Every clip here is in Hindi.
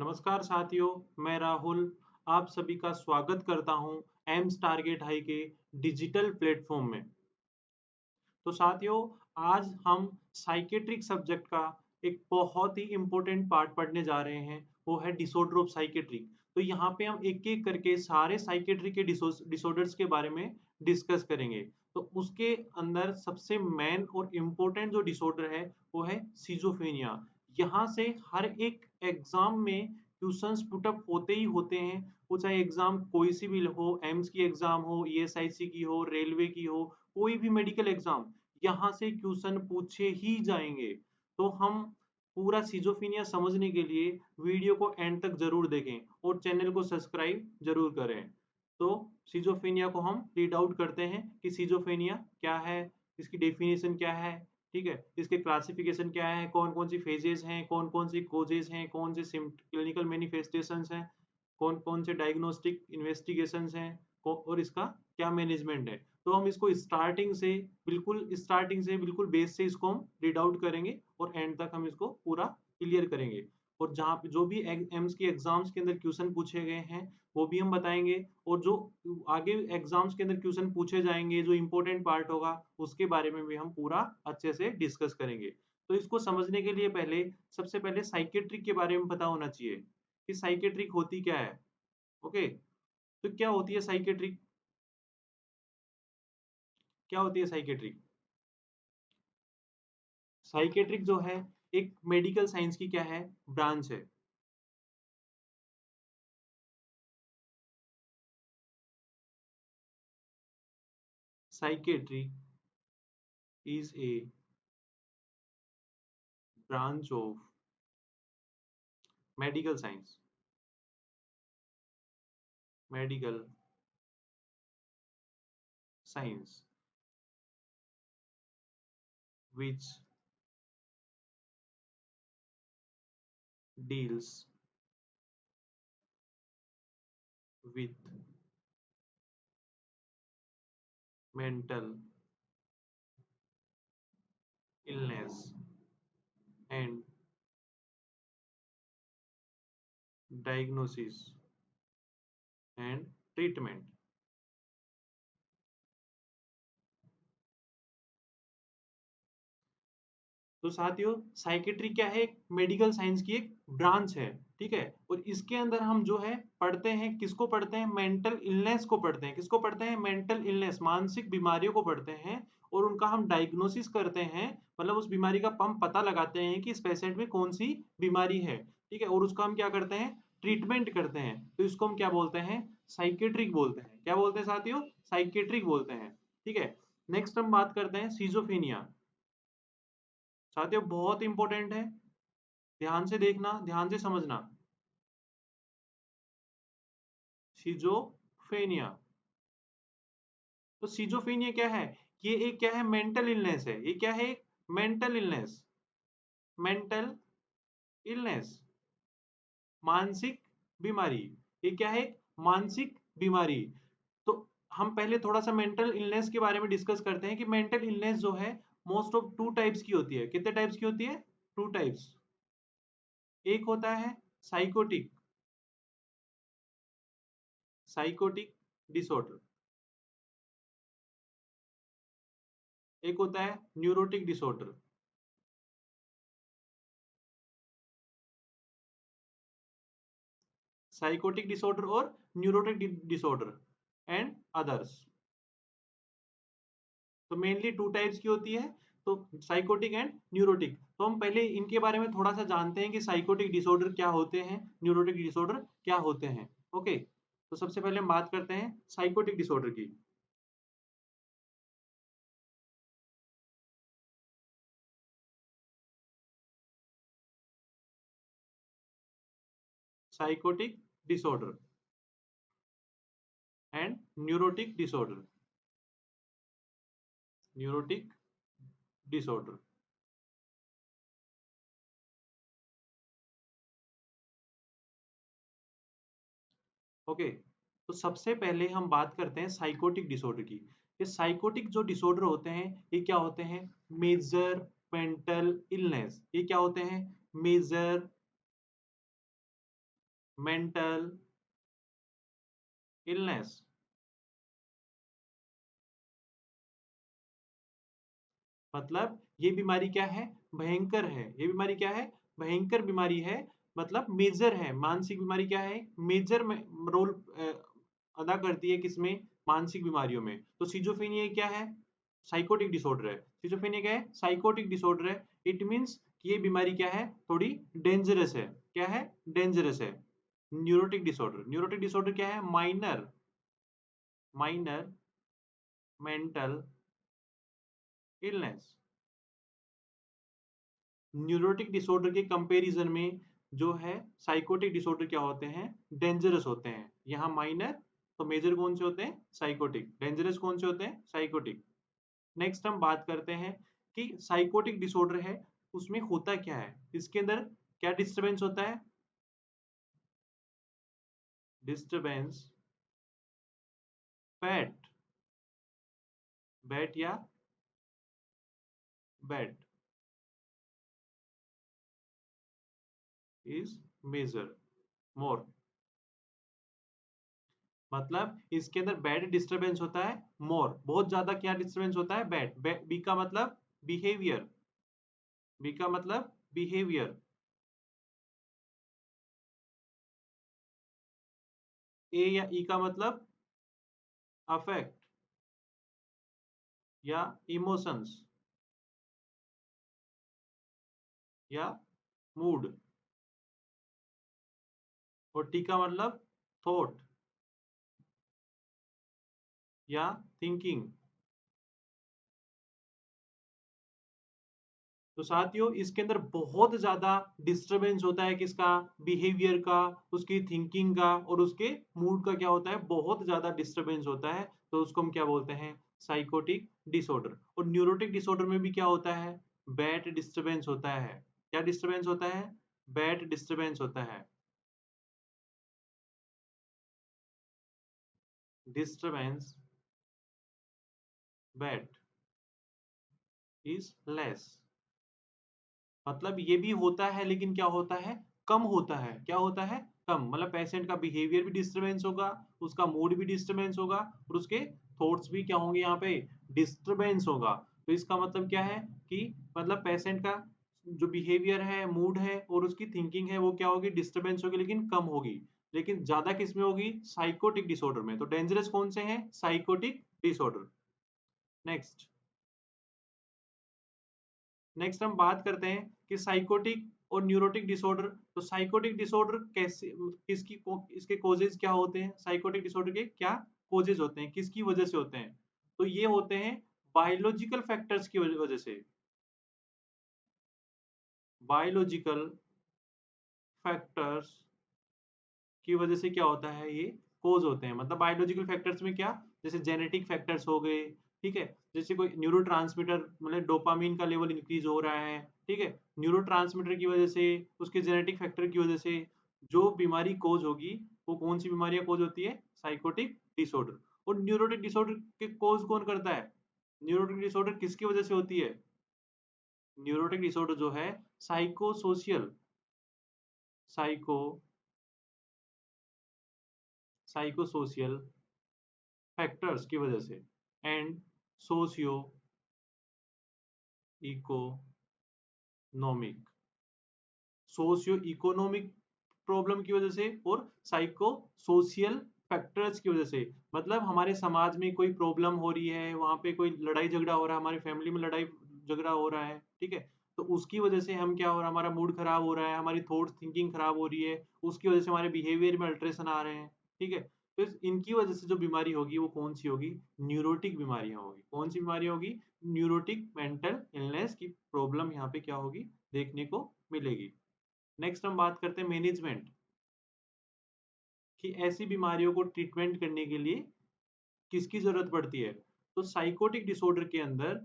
नमस्कार साथियों, मैं राहुल आप सभी का स्वागत करता हूं एम्स टारगेट हाई के डिजिटल प्लेटफॉर्म में। तो साथियों, आज हम साइकेट्रिक सब्जेक्ट का एक बहुत ही इम्पोर्टेंट पार्ट पढ़ने जा रहे हैं, वो है डिसऑर्डर ऑफ साइकेट्रिक। तो यहाँ पे हम एक-एक करके सारे साइकेट्रिक के डिसऑर्डर्स के बारे में डिस्कस करेंगे। तो उसके अंदर सबसे मेन और इम्पोर्टेंट जो डिसऑर्डर है, वो है सिज़ोफ्रेनिया। यहाँ से हर एक एग्ज़ाम में क्वेश्चंस पुट अप होते ही होते हैं, वो चाहे एग्ज़ाम कोई सी भी हो, एम्स की एग्ज़ाम हो, ईएसआईसी की हो, रेलवे की हो, कोई भी मेडिकल एग्ज़ाम, यहाँ से क्वेश्चन पूछे ही जाएँगे। तो हम पूरा सिज़ोफ्रेनिया समझने के लिए वीडियो को एंड तक ज़रूर देखें और चैनल को सब्सक्राइब ज़रूर करें। तो सिज़ोफ्रेनिया को हम रीड आउट करते हैं कि सिज़ोफ्रेनिया क्या है, इसकी डेफिनिशन क्या है, ठीक है? इसके क्लासिफिकेशन क्या है, कौन-कौन सी फेजेज़ हैं, कौन-कौन सी कॉजेज़ हैं, कौन से क्लिनिकल मैनिफेस्टेशंस हैं, कौन-कौन से डायग्नोस्टिक इन्वेस्टिगेशंस हैं और इसका क्या मैनेजमेंट है। तो हम इसको स्टार्टिंग से बिल्कुल बेस से इसको हम रीड आउट करेंगे और एंड तक हम इसको पूरा क्लियर करेंगे। और जहाँ पे जो भी एम्स की एग्जाम्स के अंदर क्वेश्चन पूछे गए हैं, वो भी हम बताएंगे। और जो आगे एग्जाम्स के अंदर क्वेश्चन पूछे जाएंगे, जो इम्पोर्टेंट पार्ट होगा, उसके बारे में भी हम पूरा अच्छे से डिस्कस करेंगे। तो इसको समझने के लिए सबसे पहले साइकेट्रिक के बारे में पता होना चाहिए कि साइकेट्रिक होती क्या है। ओके, तो क्या होती है साइकेट्रिक? क्या होती है साइकेट्रिक? साइकेट्रिक जो है एक मेडिकल साइंस की क्या है, ब्रांच है। Psychiatry is a branch of medical science, medical science which deals with mental illness and diagnosis and treatment। तो साथियों, साइकेट्री क्या है, एक मेडिकल साइंस की एक ब्रांच है, ठीक है। और इसके अंदर हम जो है पढ़ते हैं, किसको पढ़ते हैं, मेंटल इलनेस को पढ़ते हैं। किसको पढ़ते हैं, मेंटल इलनेस, मानसिक बीमारियों को पढ़ते हैं। और उनका हम डायग्नोसिस करते हैं, मतलब उस बीमारी का हम पता लगाते हैं कि इस पेशेंट में कौन सी बीमारी है, ठीक है। और उसका हम क्या करते हैं, ट्रीटमेंट करते हैं। तो इसको हम क्या बोलते हैं, साइकेट्रिक बोलते हैं। क्या बोलते हैं साथियों, साइकेट्रिक बोलते हैं, ठीक है। नेक्स्ट हम बात करते हैं सिजोफेनिया। साथियों बहुत इंपॉर्टेंट है, ध्यान से देखना, ध्यान से समझना। सिजोफेनिया, तो सिजोफेनिया क्या है, ये एक क्या है, मेंटल इलनेस है। ये क्या है, एक मेंटल इलनेस, मेंटल इलनेस, मानसिक बीमारी। ये क्या है, मानसिक बीमारी। तो हम पहले थोड़ा सा मेंटल इलनेस के बारे में डिस्कस करते हैं कि मेंटल इलनेस जो है मोस्ट ऑफ टू टाइप्स की होती है। कितने टाइप्स की होती है, टू टाइप्स। एक होता है साइकोटिक, साइकोटिक डिसऑर्डर। एक होता है न्यूरोटिक डिसऑर्डर। साइकोटिक डिसऑर्डर और न्यूरोटिक डिसऑर्डर एंड अदर्स। तो मेनली टू टाइप्स की होती है, तो साइकोटिक एंड न्यूरोटिक। तो हम पहले इनके बारे में थोड़ा सा जानते हैं कि साइकोटिक डिसऑर्डर क्या होते हैं, न्यूरोटिक डिसऑर्डर क्या होते हैं। ओके, तो सबसे पहले हम बात करते हैं साइकोटिक डिसऑर्डर की। Psychotic disorder and neurotic disorder, neurotic disorder. Okay, तो सबसे पहले हम बात करते हैं साइकोटिक डिसऑर्डर की। ये साइकोटिक जो डिसऑर्डर होते हैं, ये क्या होते हैं, मेजर मेंटल इलनेस। ये क्या होते हैं, मेजर मेंटल इलनेस। मतलब ये बीमारी क्या है, भयंकर है। ये बीमारी क्या है, भयंकर बीमारी है। मतलब मेजर है। मानसिक बीमारी क्या है, मेजर में रोल अदा करती है किसमें, मानसिक बीमारियों में। तो सिजोफ्रेनिया क्या है, साइकोटिक डिसऑर्डर है। सिजोफ्रेनिया क्या है, साइकोटिक डिसऑर्डर है। इट मींस कि ये बीमारी क्या है, थोड़ी डेंजरस है। क्या है, डेंजरस है। न्यूरोटिक डिसऑर्डर, न्यूरोटिक डिसऑर्डर क्या है, minor minor mental illness. Neurotic disorder के कंपैरिजन में जो है साइकोटिक डिसऑर्डर क्या होते हैं, डेंजरस होते हैं। यहाँ माइनर, तो मेजर कौन से होते हैं, साइकोटिक। डेंजरस कौन से होते हैं, साइकोटिक। नेक्स्ट हम बात करते हैं कि साइकोटिक डिसऑर्डर है, उसमें होता क्या है, इसके अंदर क्या डिस्टरबेंस होता है, डिस्टरबेंस बैट, बैट या बैट इज मेजर मोर। मतलब इसके अंदर बैड डिस्टरबेंस होता है, मोर बहुत ज्यादा। क्या डिस्टरबेंस होता है, बैड। बी का मतलब बिहेवियर, बी का मतलब बिहेवियर। ए या ई का मतलब अफेक्ट या इमोशंस या मूड। और टी का मतलब थॉट या थिंकिंग। तो साथियों इसके अंदर बहुत ज्यादा डिस्टरबेंस होता है, किसका, बिहेवियर का, उसकी थिंकिंग का और उसके मूड का। क्या होता है, बहुत ज्यादा डिस्टरबेंस होता है। तो उसको हम क्या बोलते हैं, साइकोटिक डिसऑर्डर। और न्यूरोटिक डिसऑर्डर में भी क्या होता है, बैड डिस्टरबेंस होता है। क्या डिस्टरबेंस होता है, बैड डिस्टरबेंस होता है। Disturbance bad is less. मतलब ये भी होता है, लेकिन क्या होता है, कम होता है। क्या होता है, कम। मतलब पेशेंट का बिहेवियर भी डिस्टरबेंस होगा, उसका मूड भी डिस्टरबेंस होगा और उसके थॉट्स भी क्या होंगे, यहाँ पे डिस्टरबेंस होगा। तो इसका मतलब क्या है कि मतलब पेशेंट का जो बिहेवियर है, मूड है और उसकी थिंकिंग है, वो क्या होगी, डिस्टरबेंस होगी, लेकिन कम होगी। लेकिन ज्यादा किस में होगी, साइकोटिक डिसऑर्डर में। तो डेंजरस कौन से हैं, साइकोटिक डिसऑर्डर। नेक्स्ट, नेक्स्ट हम बात करते हैं कि साइकोटिक और न्यूरोटिक डिसऑर्डर। तो साइकोटिक डिसऑर्डर कैसे, इसके कॉजेज क्या होते हैं, साइकोटिक डिसऑर्डर के क्या कॉजेज होते हैं, किसकी वजह से होते हैं। तो ये होते हैं बायोलॉजिकल फैक्टर्स की वजह से। बायोलॉजिकल फैक्टर्स की वजह से क्या होता है, ये कोज होते हैं। मतलब बायोलॉजिकल फैक्टर्स में क्या, जैसे जेनेटिक फैक्टर्स हो गए, ठीक है। जैसे कोई न्यूरोट्रांसमीटर, मतलब डोपामिन का लेवल इंक्रीज हो रहा है, ठीक है, न्यूरोट्रांसमीटर की वजह से, उसके जेनेटिक फैक्टर की वजह से जो बीमारी कोज होगी, वो कौन सी बीमारियां कोज होती है, साइकोटिक डिसऑर्डर। और न्यूरोटिक डिसऑर्डर के कोज कौन करता है, न्यूरोटिक डिसऑर्डर किसकी वजह से होती है, न्यूरोटिक डिसऑर्डर जो है psycho social, psycho psycho social factors की वजह से and socio economic, socio economic problem की वजह से और साइको सोशियल फैक्टर्स की वजह से। मतलब हमारे समाज में कोई प्रॉब्लम हो रही है, वहां पे कोई लड़ाई झगड़ा हो रहा है, हमारी फैमिली में लड़ाई झगड़ा हो रहा है, ठीक है, तो उसकी वजह से हम क्या हो रहा है, हमारा मूड खराब हो रहा है, हमारी थॉट थिंकिंग खराब हो रही है, उसकी वजह से हमारे बिहेवियर में अल्ट्रेशन आ रहे हैं, ठीक है। तो इनकी वजह से जो बीमारी होगी वो कौन सी होगी, न्यूरोटिक बीमारियां होगी। कौन सी बीमारी होगी, न्यूरोटिक मेंटल इलनेस की प्रॉब्लम यहाँ पे क्या होगी, देखने को मिलेगी। नेक्स्ट हम बात करते हैं मैनेजमेंट, कि ऐसी बीमारियों को ट्रीटमेंट करने के लिए किसकी जरूरत पड़ती है। तो साइकोटिक डिसऑर्डर के अंदर,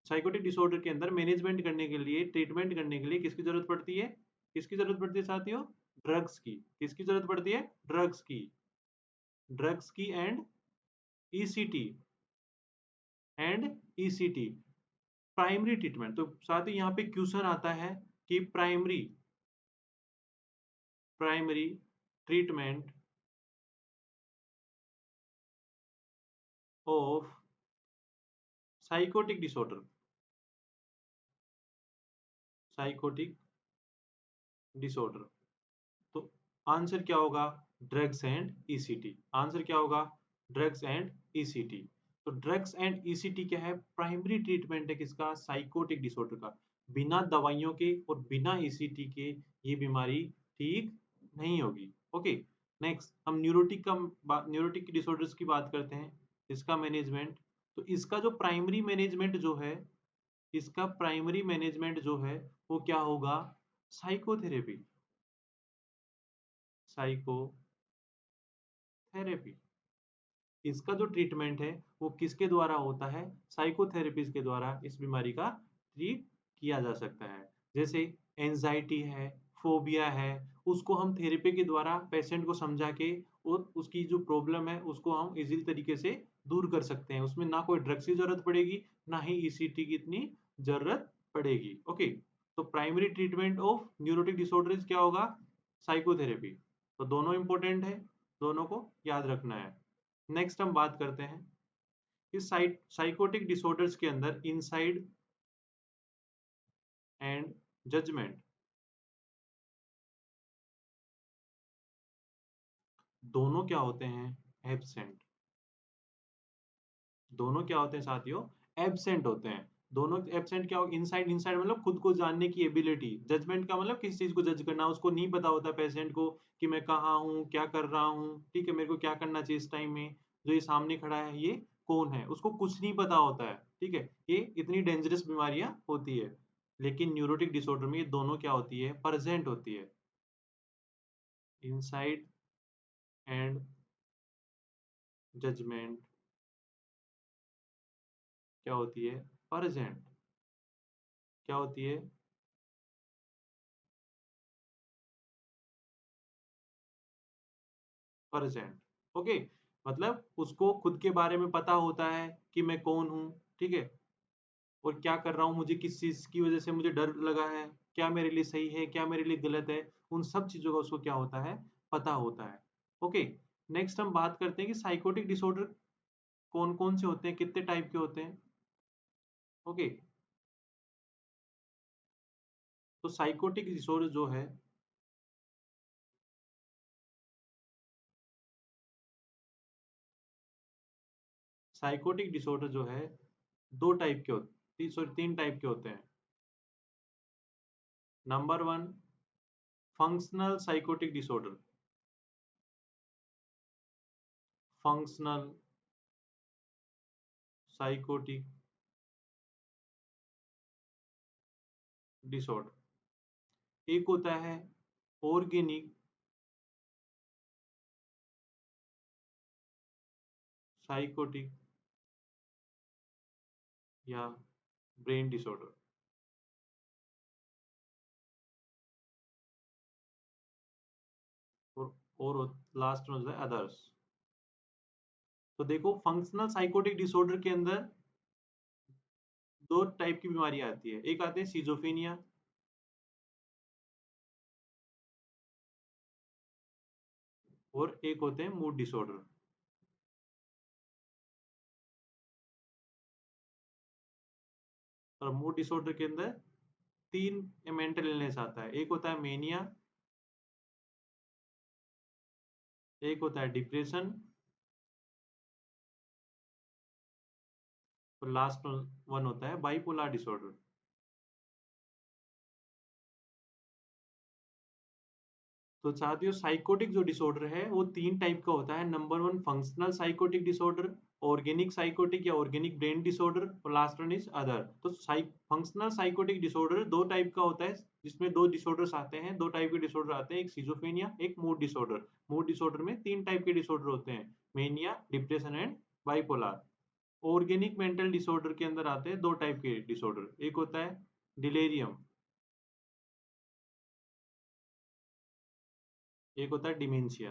साइकोटिक डिसऑर्डर के अंदर मैनेजमेंट करने के लिए, ट्रीटमेंट करने के लिए किसकी जरूरत पड़ती है, किसकी जरूरत पड़ती है साथियों, ड्रग्स की। किसकी जरूरत पड़ती है, ड्रग्स की, ड्रग्स की and ECT, and ECT, primary treatment. तो साथ ही यहाँ पे क्वेश्चन आता है कि primary primary treatment of psychotic disorder, psychotic disorder. तो आंसर क्या होगा? Drugs and ECT. आंसर क्या होगा? Drugs and ECT. तो ड्रग्स एंड ईसीटी क्या है? प्राइमरी ट्रीटमेंट है किसका? साइकोटिक डिसऑर्डर का। बिना दवाइयों के और बिना ईसीटी के ये बीमारी ठीक नहीं होगी। ओके, नेक्स्ट हम न्यूरोटिक डिसऑर्डर्स की बात करते हैं। इसका मैनेजमेंट, तो इसका जो प्राइमरी मैनेजमेंट जो है, इसका प्राइमरी मैनेजमेंट जो है वो क्या होगा? Psychotherapy, psychotherapy. इसका जो ट्रीटमेंट है वो किसके द्वारा होता है? साइकोथेरेपिस्ट के द्वारा इस बीमारी का ट्रीट किया जा सकता है। जैसे एंजाइटी है, फोबिया है, उसको हम थेरेपी के द्वारा पेशेंट को समझा के और उसकी जो प्रॉब्लम है उसको हम इजीली तरीके से दूर कर सकते हैं। उसमें ना कोई ड्रग्स की जरूरत पड़ेगी, ना ही ईसीटी की इतनी जरूरत पड़ेगी। ओके, तो primary treatment of neurotic disorder क्या होगा? साइकोथेरेपी। तो दोनों इंपॉर्टेंट है, दोनों को याद रखना है। नेक्स्ट हम बात करते हैं इस साइकोटिक डिसऑर्डर्स के अंदर इनसाइड एंड जजमेंट, दोनों क्या होते हैं? एब्सेंट। दोनों क्या होते हैं साथियों? एब्सेंट होते हैं। दोनों एब्सेंट क्या हो? इनसाइड, इनसाइड मतलब खुद को जानने की एबिलिटी। जजमेंट का मतलब किस चीज को जज करना, उसको नहीं पता होता पेशेंट को कि मैं कहाँ हूँ, क्या कर रहा हूँ, ठीक है, मेरे को क्या करना चाहिए इस टाइम में, जो ये सामने खड़ा है ये कौन है, उसको कुछ नहीं पता होता है। ठीक है, ये इतनी डेंजरस बीमारियां होती है। लेकिन न्यूरोटिक डिसऑर्डर में ये दोनों क्या होती है? प्रेजेंट होती है। इनसाइड एंड जजमेंट क्या होती है? प्रेजेंट। क्या होती है? प्रेजेंट। ओके, मतलब उसको खुद के बारे में पता होता है कि मैं कौन हूँ, ठीक है, और क्या कर रहा हूँ, मुझे किस चीज की वजह से मुझे डर लगा है, क्या मेरे लिए सही है, क्या मेरे लिए गलत है, उन सब चीजों का उसको क्या होता है? पता होता है। ओके, नेक्स्ट हम बात करते हैं कि साइकोटिक डिसऑर्डर कौन कौन से होते हैं, कितने टाइप के होते हैं। ओके, तो साइकोटिक डिसऑर्डर जो है, साइकोटिक डिसऑर्डर जो है दो टाइप के होते, सॉरी तीन टाइप के होते हैं। Number one, functional psychotic disorder. Functional psychotic disorder. एक होता है ऑर्गेनिक साइकोटिक या ब्रेन डिसऑर्डर, और लास्ट में होता है अदर्स। तो देखो, फंक्शनल साइकोटिक डिसऑर्डर के अंदर दो टाइप की बीमारी आती है। एक आते हैं सिजोफेनिया, और एक होते हैं मूड डिसऑर्डर। और मूड डिसऑर्डर के अंदर तीन मेंटल इलनेस आता है। एक होता है मेनिया, एक होता है डिप्रेशन, और लास्ट वन होता है बाइपोलर डिसऑर्डर। तो साथियों, साइकोटिक जो डिसऑर्डर है वो तीन टाइप का होता है। Number one, functional psychotic disorder, organic psychotic या ऑर्गेनिक ब्रेन डिसऑर्डर, और लास्ट वन इज अदर। तो फंक्शनल साइकोटिक डिसऑर्डर दो टाइप का होता है, जिसमें दो डिसऑर्डर्स आते हैं, दो टाइप के डिसऑर्डर आते हैं, एक सिजोफ्रेनिया, एक मूड डिसऑर्डर। मूड डिसऑर्डर में तीन टाइप के डिसऑर्डर होते हैं, mania, depression and bipolar. Organic mental disorder के अंदर आते हैं दो टाइप के डिसऑर्डर, एक होता है डिलेरियम, एक होता है डिमेंशिया।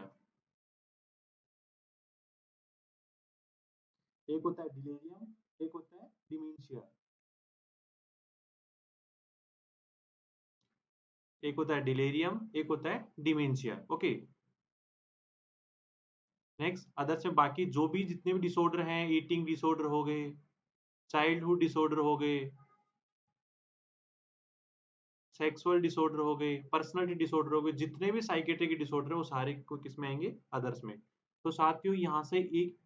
एक होता है डिलेरियम, एक होता है डिमेंशिया। एक होता है डिलेरियम, एक होता है डिमेंशिया। ओके, नेक्स्ट अदर से बाकी जो भी जितने भी डिसऑर्डर हैं, ईटिंग डिसऑर्डर हो गए, चाइल्डहुड डिसऑर्डर हो गए, सेक्सुअल डिसऑर्डर हो गए, पर्सनालिटी डिसऑर्डर हो गए, जितने भी साइकेट्रिक डिसऑर्डर है वो सारे को किस में आएंगे, अदर्स में। तो साथियों यहाँ से एक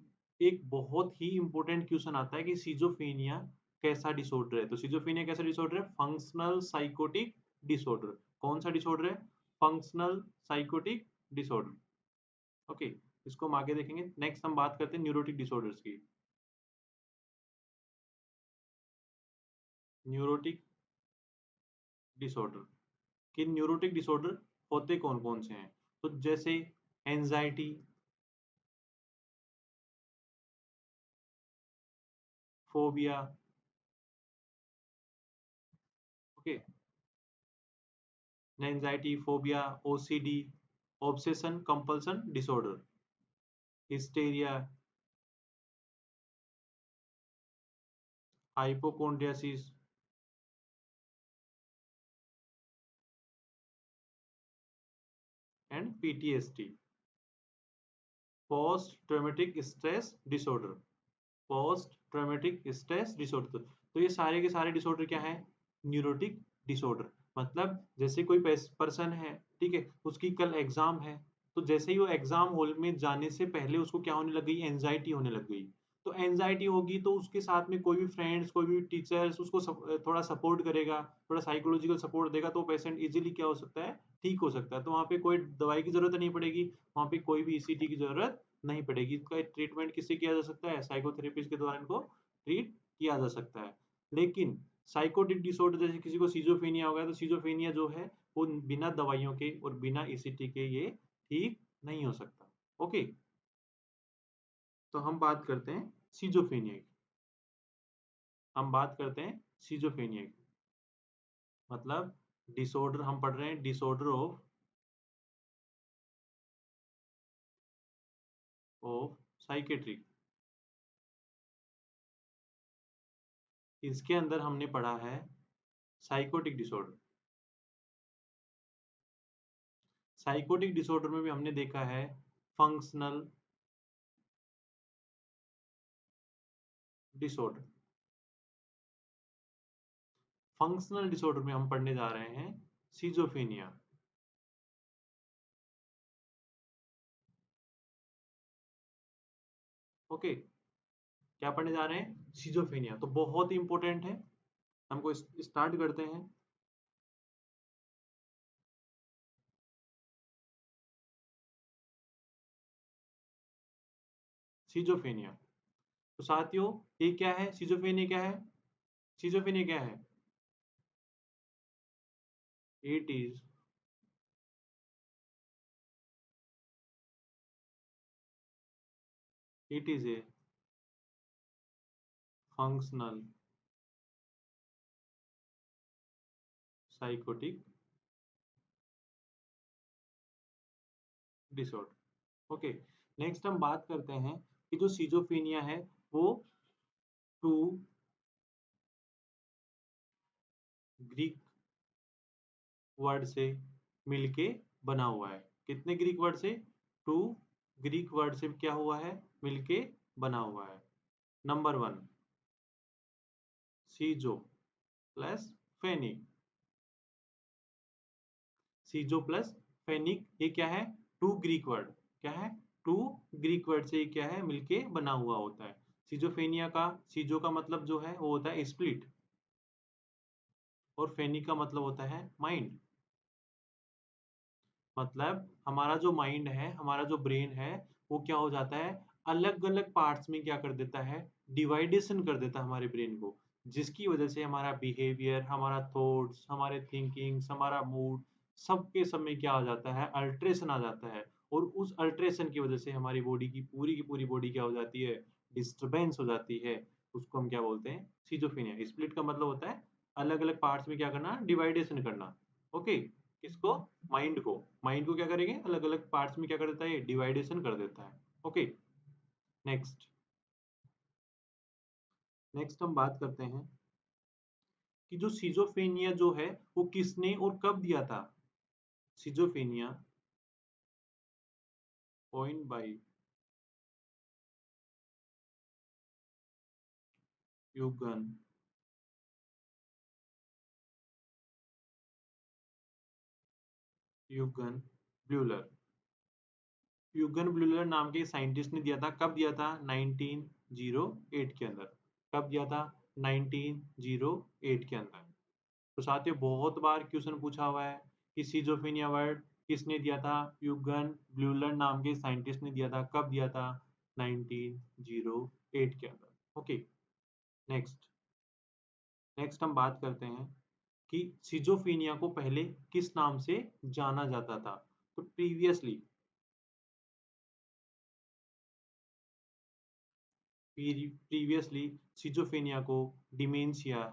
एक बहुत ही इंपॉर्टेंट क्वेश्चन आता है कि सिजोफ्रेनिया कैसा डिसऑर्डर है। तो सिजोफ्रेनिया कैसा डिसऑर्डर है? Functional psychotic disorder. कौन सा डिसऑर्डर है? Functional psychotic disorder. ओके, इसको हम आगे देखेंगे। नेक्स्ट हम बात करते हैं न्यूरोटिक डिसऑर्डर्स की। न्यूरोटिक डिसऑर्डर कि न्यूरोटिक डिसऑर्डर होते कौन कौन से हैं? तो जैसे anxiety, phobia, okay, anxiety, phobia, OCD, obsession compulsion disorder, hysteria, hypochondriasis and PTSD, post traumatic stress disorder. Post traumatic stress disorder, तो ये सारे के सारे डिसऑर्डर क्या है? Neurotic disorder. मतलब जैसे कोई पर्सन है, ठीक है, उसकी कल एग्जाम है, तो जैसे ही वो एग्जाम हॉल में जाने से पहले उसको क्या होने लग गई? एंजाइटी होने लग गई। तो एंजाइटी होगी तो उसके साथ में कोई भी फ्रेंड्स, कोई भी टीचर्स उसको थोड़ा सपोर्ट करेगा, थोड़ा साइकोलॉजिकल सपोर्ट देगा, तो पेशेंट इजीली क्या हो सकता है? ठीक हो सकता है। तो वहाँ पे कोई दवाई की जरूरत नहीं पड़ेगी, वहाँ पे कोई भी ईसीटी की जरूरत नहीं पड़ेगी। इसका ट्रीटमेंट किससे किया जा सकता है? साइकोथेरेपिस्ट के द्वारा इनको ट्रीट किया जा सकता है। लेकिन साइकोटिक डिसऑर्डर जैसे किसी को सीजोफ्रेनिया हो गया, तो सीजोफ्रेनिया जो है वो बिना दवाइयों के और बिना ईसीटी के ये ठीक नहीं हो सकता। ओके, तो हम बात करते हैं सीजोफ्रेनिया की। हम बात करते हैं सीजोफ्रेनिया की। मतलब डिसऑर्डर हम पढ़ रहे हैं, डिसऑर्डर ऑफ साइकेट्री। इसके अंदर हमने पढ़ा है साइकोटिक डिसऑर्डर। साइकोटिक डिसऑर्डर में भी हमने देखा है फंक्शनल डिसऑर्डर। फंक्शनल डिसऑर्डर में हम पढ़ने जा रहे हैं सीजोफ्रेनिया। ओके, क्या पढ़ने जा रहे हैं? सीजोफ्रेनिया। तो बहुत ही इंपॉर्टेंट है, हमको स्टार्ट करते हैं। सीजोफ्रेनिया, तो साथियों ये क्या है? सीजोफ्रेनिया क्या है? सीजोफ्रेनिया क्या है? It is it is a functional psychotic disorder. Okay, next हम बात करते हैं कि जो सीजोफ्रेनिया है वो टू ग्रीक वर्ड से मिलके बना हुआ है। कितने ग्रीक वर्ड से? टू ग्रीक वर्ड से क्या हुआ है? मिलके बना हुआ है। नंबर वन, सीजो प्लस फेनिक। सीजो प्लस फेनिक ये क्या है? Two Greek word. क्या है? टू ग्रीक वर्ड से ये क्या है? मिलके बना हुआ होता है। सीजोफेनिया का, सीजो का मतलब जो है वो होता है स्प्लिट, और फेनिक का मतलब होता है माइंड। मतलब हमारा जो माइंड है, हमारा जो ब्रेन है, वो क्या हो जाता है? अलग अलग पार्ट्स में क्या कर देता है? डिवाइडेशन कर देता है हमारे ब्रेन को, जिसकी वजह से हमारा बिहेवियर, हमारा थॉट्स, हमारे थिंकिंग्स, हमारा मूड, सबके सब में क्या आ जाता है? अल्ट्रेशन आ जाता है। और उस अल्ट्रेशन की वजह से हमारी बॉडी की पूरी बॉडी क्या हो जाती है? डिस्टरबेंस हो जाती है। उसको हम क्या बोलते हैं? सिजोफ्रेनिया। स्प्लिट का मतलब होता है अलग अलग पार्ट्स में क्या करना? डिवाइडेशन करना। ओके, किसको? माइंड को। माइंड को क्या करेंगे? अलग अलग पार्ट्स में क्या कर देता है? डिवाइडेशन कर देता है। ओके, नेक्स्ट नेक्स्ट हम बात करते हैं कि जो सिजोफ्रेनिया जो है वो किसने और कब दिया था? Schizophrenia coined by यूगन ब्यूलर। यूगन ब्यूलर नाम के साइंटिस्ट ने दिया था। कब दिया था? 1908 के अंदर। कब दिया था? 1908 के अंदर। तो साथियों बहुत बार क्वेश्चन पूछा हुआ है कि सिजोफ्रेनिया वर्ड किसने दिया था? यूगन ब्यूलर नाम के साइंटिस्ट ने दिया था। कब दिया था? 1908 के अंदर। ओके, नेक्स्ट नेक्स्ट हम बात करते हैं कि सिजोफ्रेनिया को पहले किस नाम से जाना जाता था। तो प्रीवियसली सिजोफ्रेनिया को डिमेंशिया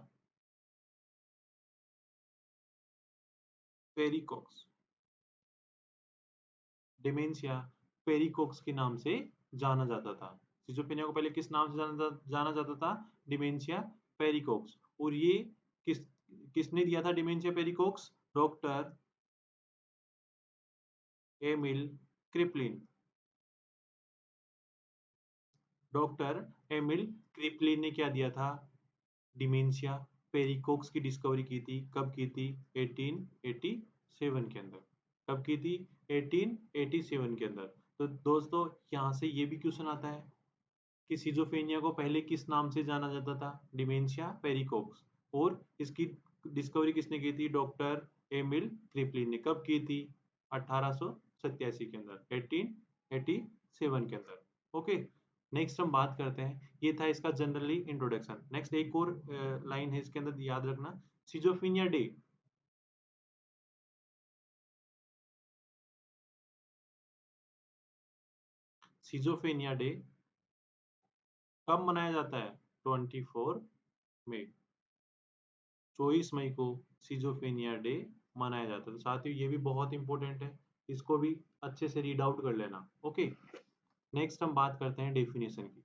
पेरिकॉक्स के नाम से जाना जाता था। सिजोफ्रेनिया को पहले किस नाम से जाना जाता था? Dementia praecox. और ये किस किसने दिया था dementia praecox? Doctor Emil Kraepelin. Doctor Emil Kraepelin ने क्या दिया था? डिमेंशिया पेरिकॉक्स की डिस्कवरी की थी। कब की थी? 1887 के अंदर। कब की थी? 1887 के अंदर। तो दोस्तों यहाँ से ये भी क्वेश्चन आता है कि सिजोफ्रेनिया को पहले किस नाम से जाना जाता था? Dementia praecox. और इसकी डिस्कवरी किसने की थी? डॉक्टर एमिल क्रिपलिन ने। कब की थी? 1887 के अंदर, 1887 के अंदर। ओके, नेक्स्ट हम बात करते हैं। ये था इसका जनरली इंट्रोडक्शन। नेक्स्ट एक और लाइन है इसके अंदर, याद रखना। सिजोफ्रेनिया डे सिजोफ्रेनिया डे कब मनाया जाता है? 24 मई। 24 मई को सिजोफ्रेनिया डे मनाया जाता है। तो साथियों ये भी बहुत इंपॉर्टेंट है, इसको भी अच्छे से रीड आउट कर लेना। ओके, नेक्स्ट हम बात करते हैं डेफिनेशन की।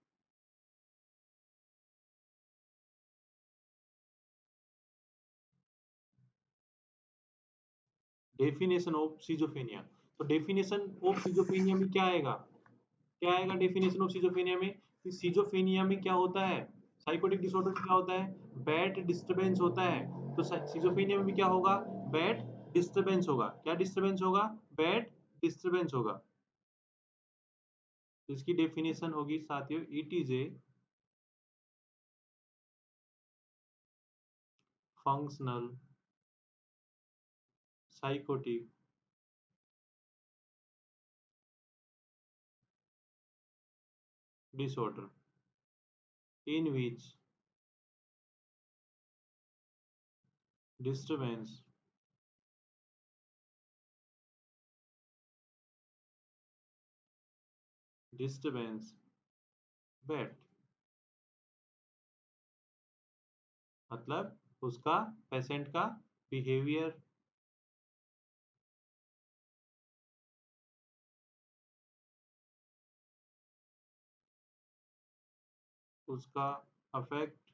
Definition of schizophrenia. तो डेफिनेशन ऑफ सिजोफ्रेनिया में क्या आएगा? क्या आएगा डेफिनेशन ऑफ सिजोफ्रेनिया में? कि सिजोफ्रेनिया में क्या होता है? साइकोटिक डिसऑर्डर में क्या होता है? बैड डिस्टरबेंस होता है। तो सिजोफ्रेनिया में भी क्या होगा? बैड डिस्टरबेंस होगा। क्या डिस्टरबेंस होगा? बैड डिस्टरबेंस होगा। तो इसकी डेफिनेशन होगी साथियों, it is a functional psychotic disorder in which disturbance bad, मतलब उसका पेशेंट का बिहेवियर, उसका अफेक्ट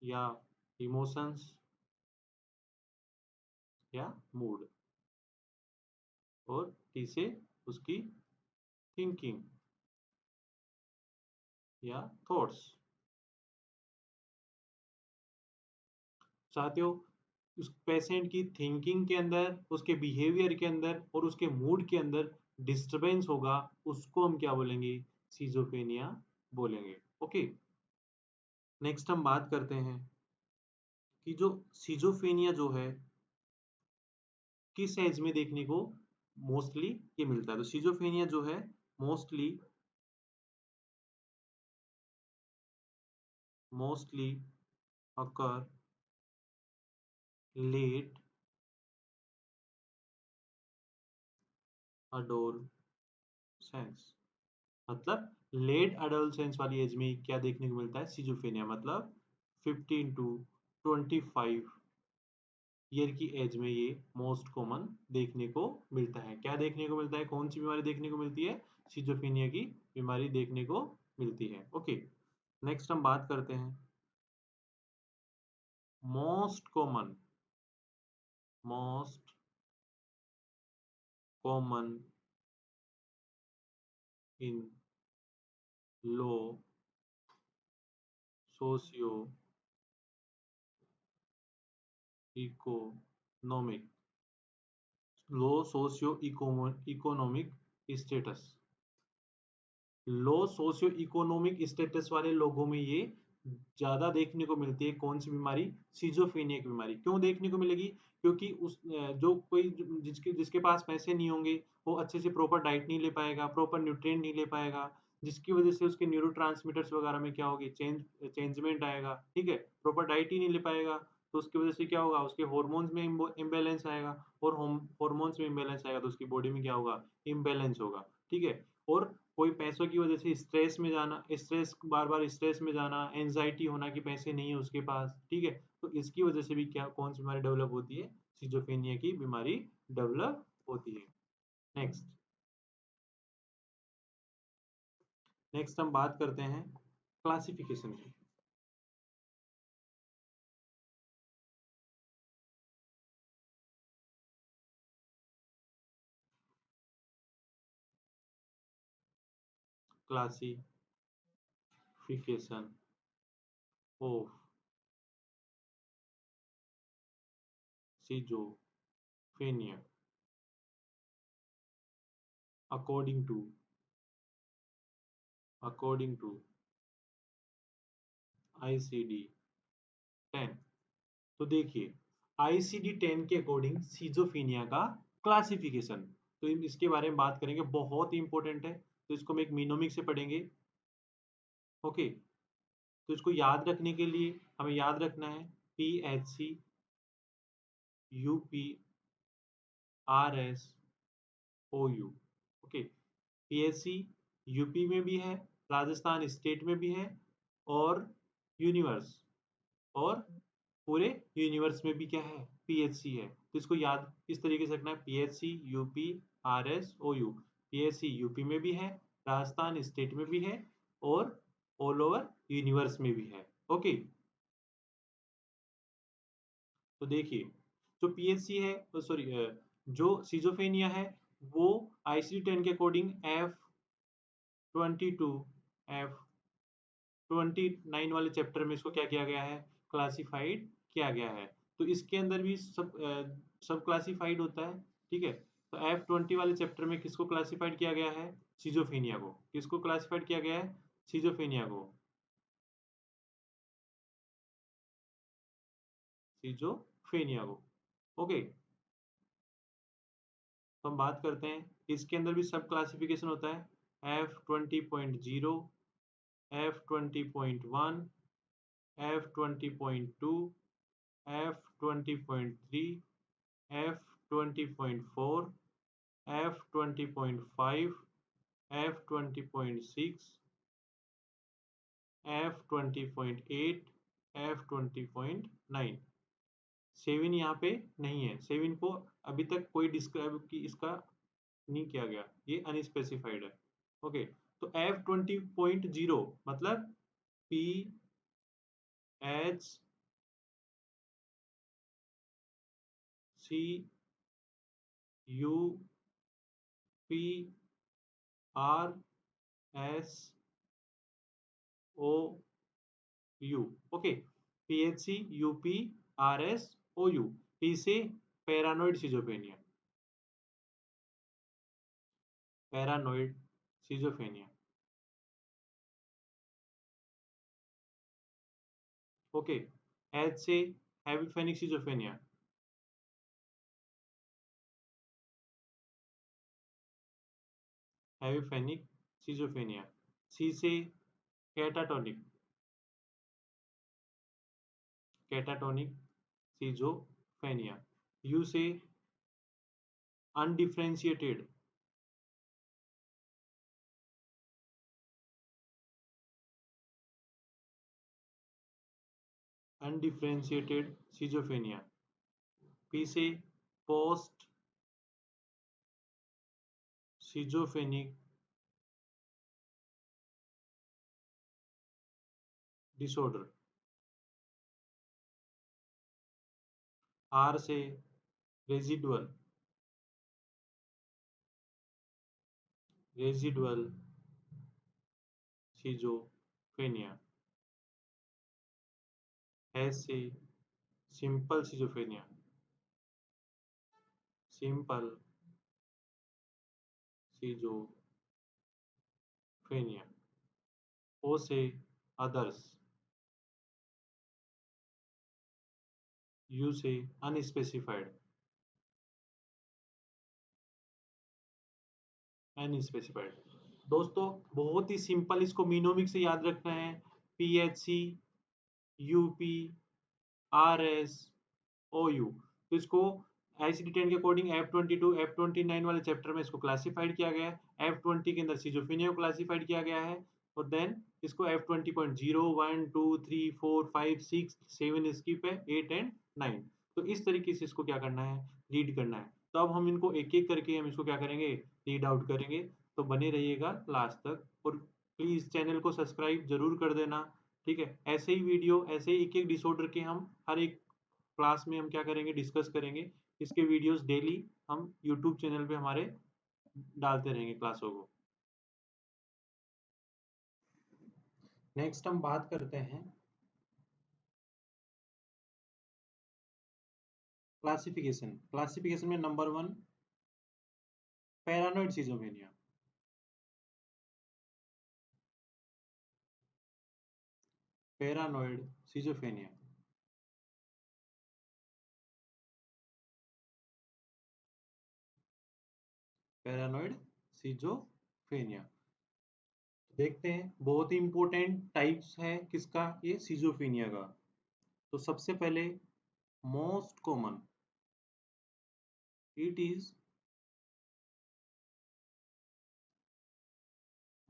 या इमोशंस या मूड, और तीसरे उसकी थिंकिंग या थॉट्स। साथियों उस पेशेंट की थिंकिंग के अंदर, उसके बिहेवियर के अंदर और उसके मूड के अंदर डिस्टरबेंस होगा, उसको हम क्या बोलेंगे? सिजोफ्रेनिया बोलेंगे। ओके, नेक्स्ट हम बात करते हैं कि जो सिजोफ्रेनिया जो है किस एज में देखने को मोस्टली ये मिलता है। तो सिजोफ्रेनिया जो है मोस्टली अकर लेट अडोलसेंस। मतलब लेट अडोलसेंस वाली एज में क्या देखने को मिलता है? सिजोफ्रेनिया। मतलब 15 टू 25 ईयर की एज में ये मोस्ट कॉमन देखने को मिलता है। क्या देखने को मिलता है? कौन सी बीमारी देखने को मिलती है? सिजोफ्रेनिया की बीमारी देखने को मिलती है। ओके, नेक्स्ट हम बात करते हैं most common most common in low socio economic economic status. Low socio economic status वाले लोगों में ये ज्यादा देखने को मिलती है। कौन सी बीमारी? सिजोफ्रेनिया की बीमारी। क्यों देखने को मिलेगी? क्योंकि जो कोई जिसके जिसके पास पैसे नहीं होंगे वो अच्छे से प्रॉपर डाइट नहीं ले पाएगा, प्रॉपर न्यूट्रिएंट नहीं ले पाएगा, जिसकी वजह से उसके न्यूरोट्रांसमीटर्स वगैरह में क्या होगी? चेंजमेंट आएगा। ठीक है, प्रॉपर डाइट ही नहीं ले पाएगा तो उसकी वजह से क्या होगा? उसके हार्मोन्स में इम्बैलेंस आएगा, और हार्मोन्स में इम्बैलेंस आएगा तो उसकी बॉडी में क्या होगा? इम्बैलेंस होगा। ठीक है, और कोई पैसों की वजह से स्ट्रेस में जाना, स्ट्रेस बार बार स्ट्रेस में जाना, एंजाइटी होना कि पैसे नहीं है उसके पास। ठीक है, तो इसकी वजह से भी क्या कौन सी बीमारी डेवलप होती है? सिजोफ्रेनिया की बीमारी डेवलप होती है। नेक्स्ट नेक्स्ट हम बात करते हैं क्लासिफिकेशन की। Classification of schizophrenia according to ICD-10। तो देखिए, ICD-10 के अकॉर्डिंग सिजोफ्रेनिया का क्लासिफिकेशन, तो इसके बारे में बात करेंगे, बहुत ही इंपॉर्टेंट है। तो इसको हम एक मीनोमिक से पढ़ेंगे। ओके, तो इसको याद रखने के लिए हमें याद रखना है PHC UP RSOU। Okay, PHC UP में भी है, राजस्थान स्टेट में भी है, और यूनिवर्स और पूरे यूनिवर्स में भी क्या है? PHC है। तो इसको याद इस तरीके से रखना है, PHC UP RSOU। PHC UP में भी है, राजस्थान स्टेट में भी है, और ऑल ओवर यूनिवर्स में भी है। ओके, तो देखिए, जो PHC है, सॉरी, जो सिजोफ्रेनिया है वो ICD-10 के अकॉर्डिंग F22 F29 वाले चैप्टर में इसको क्या किया गया है? क्लासिफाइड किया गया है। तो इसके अंदर भी सब क्लासिफाइड होता है। ठीक है, तो F20 वाले चैप्टर में किसको क्लासिफाइड किया गया है? सिजोफ्रेनिया को। किसको क्लासिफाइड किया गया है? सिजोफ्रेनिया को। सिजोफ्रेनिया को। ओके, तो हम बात करते हैं, इसके अंदर भी सब क्लासिफिकेशन होता है। F20.0, F20.1, F20.2, F20.3, F20.4, F20.5, F20.6, F20.8, F20.9। 7 यहाँ पे नहीं है, 7 को अभी तक कोई डिस्क्राइब की इसका नहीं किया गया, ये अनस्पेसिफाइड है। ओके, तो F20.0 मतलब PHCUPRSOU। ओके, PHCUPRSOU, P से paranoid schizophrenia, paranoid schizophrenia. Okay, H से हैवीफेनिक सिजोफ्रेनिया, हैवीफेनिक सिजोफ्रेनिया। C से कैटाटोनिक, कैटाटोनिक सिजोफ्रेनिया। U से अनडिफरेंशिएटेड, अनडिफरेंशिएटेड सिजोफ्रेनिया। P से पोस्ट सिजोफ्रेनिक डिसऑर्डर। R से रेजिडुअल, रेजिडुअल सिजोफ्रेनिया, ऐसे सिंपल सिजोफ्रेनिया, सिंपल सिजोफ्रेनिया, ओ से अदर्स, यू से अनस्पेसिफाइड, अनस्पेसिफाइड। दोस्तों बहुत ही सिंपल, इसको मीनोमिक से याद रखना है। PHC, UP, RS, OU। तो इसको ICD-10 के अकॉर्डिंग F22 F29 वाले चैप्टर में इसको क्लासिफाइड किया गया है। F20 के अंदर सिजोफ्रेनिया को क्लासिफाइड किया गया है, और देन इसको F20.0 1 2 3 4 5 6 7 स्किप है, 8 एंड 9। तो इस तरीके से इसको क्या करना है, रीड करना है। तो अब हम इनको एक एक करके हम इसको क्या करेंगे, रीड आउट करेंगे। तो बने रहिएगा लास्ट तक, और प्लीज चैनल को सब्सक्राइब जरूर कर देना। ठीक है, ऐसे ही वीडियो, ऐसे ही एक एक डिसऑर्डर के हम हर एक क्लास में हम क्या करेंगे, डिस्कस करेंगे। इसके वीडियोस डेली हम यूट्यूब चैनल पे हमारे डालते रहेंगे क्लासों को। नेक्स्ट हम बात करते हैं क्लासिफिकेशन। क्लासिफिकेशन में number 1, paranoid schizophrenia. Paranoid schizophrenia, paranoid schizophrenia. देखते हैं, बहुत ही इंपॉर्टेंट टाइप्स है किसका, ये सिजोफ्रेनिया का। तो सबसे पहले most common, it is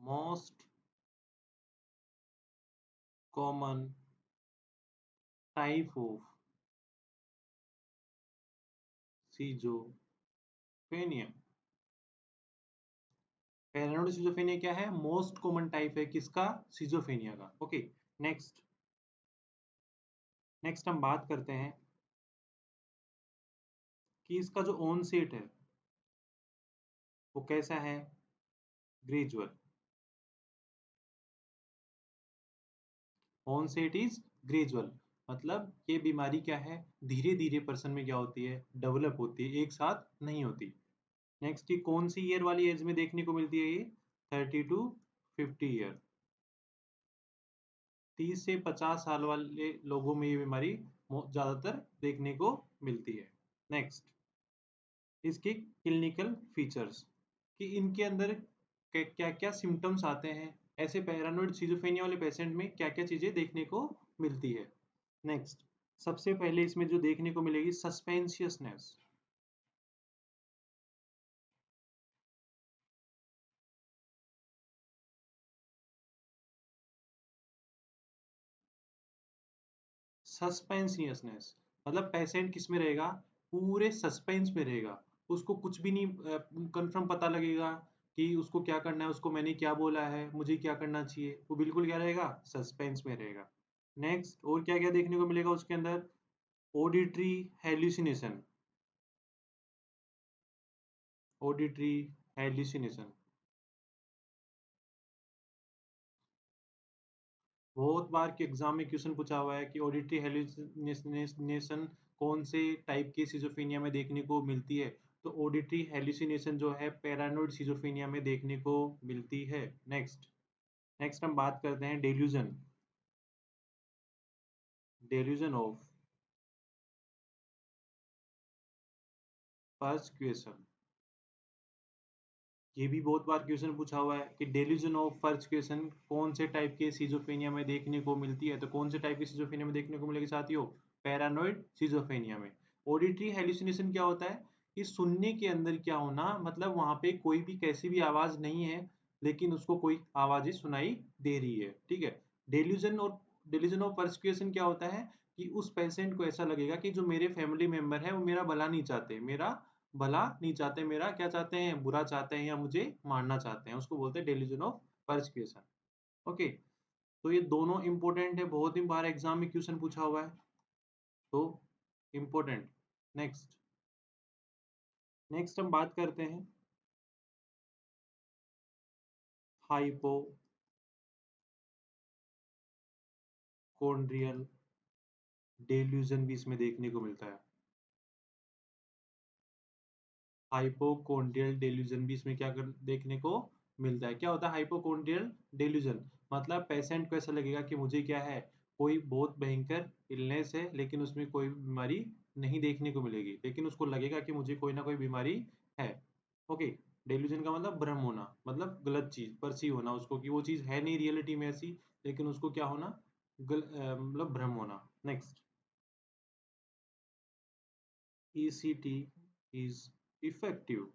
most common type of schizophrenia. Paranoid schizophrenia क्या है, मोस्ट कॉमन टाइप है किसका, सिजोफ्रेनिया का। ओके, नेक्स्ट नेक्स्ट हम बात करते हैं कि इसका जो ऑनसेट है वो कैसा है, ग्रेजुअल। ऑनसेट इज ग्रेजुअल, मतलब ये बीमारी क्या है, धीरे धीरे पर्सन में क्या होती है, डेवलप होती है, एक साथ नहीं होती। नेक्स्ट, ये कौन सी ईयर वाली एज में देखने को मिलती है, ये 30 to 50 ईयर, 30 से 50 साल वाले लोगों में ये बीमारी ज्यादातर देखने को मिलती है। नेक्स्ट, इसके क्लिनिकल फीचर्स, कि इनके अंदर क्या क्या सिम्टम्स आते हैं, ऐसे पैरानोइड सिजोफ्रेनिया वाले पेशेंट में क्या क्या चीजें देखने को मिलती है। नेक्स्ट, सबसे पहले इसमें जो देखने को मिलेगी, सस्पेंशियसनेस। सस्पेंशियसनेस मतलब पेशेंट किस में रहेगा, पूरे सस्पेंस में रहेगा, उसको कुछ भी नहीं कंफर्म पता लगेगा कि उसको क्या करना है, उसको मैंने क्या बोला है, मुझे क्या करना चाहिए, वो बिल्कुल क्या रहेगा, सस्पेंस में रहेगा। नेक्स्ट, और क्या क्या देखने को मिलेगा उसके अंदर, ऑडिटरी हेल्यूसिनेशन, ऑडिटरी हेल्यूसिनेशन। बहुत बार के एग्जाम में क्वेश्चन पूछा हुआ है कि ऑडिटरी हेल्यूसिनेशन कौन से टाइप की सिजोफ्रेनिया में देखने को मिलती है। तो ऑडिटरी हेल्यूसिनेशन जो है पैरानोइड सिजोफ्रेनिया में देखने को मिलती है। नेक्स्ट नेक्स्ट हम बात करते हैं डेल्यूजन, डेल्यूजन ऑफ पर्सक्यूशन। ये भी बहुत बार क्वेश्चन पूछा हुआ है कि डेल्यूजन ऑफ पर्सक्यूशन कौन से टाइप के सिजोफ्रेनिया में देखने को मिलती है। तो कौन से टाइप के सिजोफ्रेनिया में देखने को मिलेगी साथियों, पैरानोइड सिजोफ्रेनिया में। ऑडिटरी हेल्यूसिनेशन क्या होता है, कि सुनने के अंदर क्या होना, मतलब वहां पे कोई भी कैसी भी आवाज नहीं है, लेकिन उसको कोई आवाज सुनाई दे रही है। ठीक है, डेल्यूजन और डेल्यूजन ऑफ पर्सक्यूशन क्या होता है, कि उस पेशेंट को ऐसा लगेगा कि जो मेरे फैमिली मेंबर है वो मेरा भला नहीं चाहते, मेरा भला नहीं चाहते, मेरा क्या चाहते हैं, बुरा चाहते हैं, या मुझे मारना चाहते हैं, उसको बोलते हैं डेल्यूजन ऑफ पर्सिक्यूशन। ओके, तो ये दोनों इंपॉर्टेंट है, बहुत ही बार एग्जाम में क्वेश्चन पूछा हुआ है, तो इंपॉर्टेंट। नेक्स्ट, नेक्स्ट हम बात करते हैं हाइपोकोंड्रियल डेल्यूजन भी इसमें देखने को मिलता है। हाइपोकोंड्रियल डेल्यूजन भी इसमें क्या कर देखने को मिलता है। क्या होता है हाइपोकोंड्रियल डेल्यूजन? मतलब पेशेंट को ऐसा लगेगा कि मुझे क्या है, कोई बहुत भयंकर इलनेस है लेकिन उसमें कोई बीमारी नहीं देखने को मिलेगी, लेकिन उसको लगेगा कि मुझे कोई ना कोई बीमारी है। ओके। डेल्यूजन का मतलब भ्रम होना, मतलब गलत चीज परसीव होना उसको, कि वो चीज है नहीं रियलिटी में ऐसी, लेकिन उसको क्या होना, मतलब भ्रम होना। Next, ECT is effective।